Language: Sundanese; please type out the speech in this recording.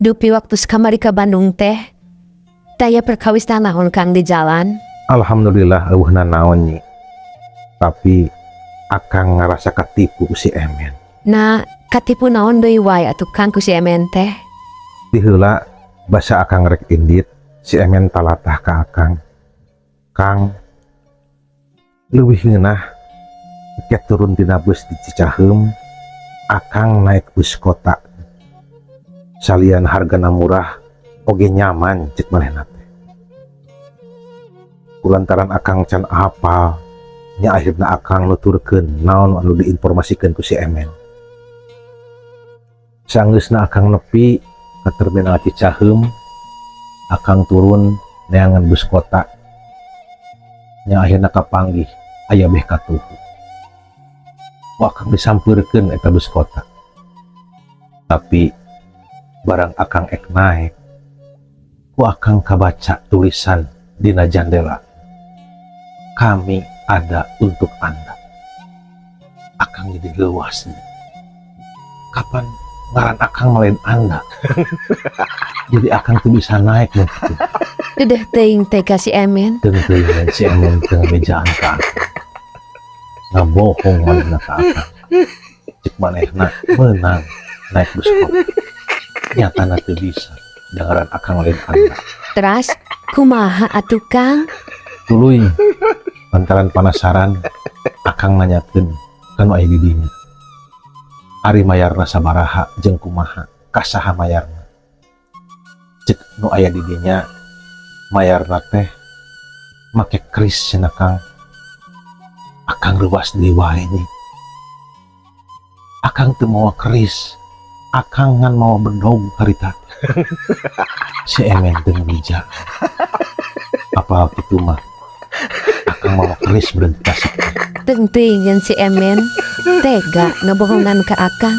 Dupi waktu kamari ka Bandung teh. Daya perkawis naon kang di jalan. Alhamdulillah eueuhna naon nyi. Tapi akang ngarasa katipu si Emen. Nah, katipu naon deui wae atuh kang ku si Emen teh. Di heula basa akang rek indit si Emen talatah ka akang. Kang leuwih ngeunah ket turun tina bus di Cicaheum, akang naik bus kota. Salian hargana murah oge nyaman cek manehna teh. Kulantaran akang can hafal nya akhirna akang nuturkeun naon anu diinformasikeun ku si Emen. Saenggeusna akang nepi ka terminal Cicaheum, akang turun neangan bus kota. Nya akhirna kapanggih aya beh katuhu. Wah, akang disampeurkeun eta bus kota. Tapi barang akang ek naik, ku akang kabaca tulisan dina jandela. Kami ada untuk Anda. Akang jadi leuwas. Kapan ngaran akang melain Anda? Jadi akang tuh bisa naik mungkin. Dedeh teuing teh ka si Emen. Tengah si Emen tengah bejaan ka akang. Ngabohong manehna ka akang. Cek manehna menang naik bus kota. Nyatana teu bisa dengaran akang lain Anda. Teras kumaha atuh kang? Tuluy lantaran penasaran akang nanyakeun kanu aya di dinya. Ari mayarna sabaraha jeung kumaha kasaha mayarna. Cek nu aya di dinya mayarna teh make kris cenah Kang. Akang reuwas deui wae nya. Akang teu mawa keris, akang ngan mawa bedog harita. Si Emen teu ngabija. Apa kitu mah? Akang mawa keris berhenti kasih. Teuing si Emen tega ngebohongan ka akang.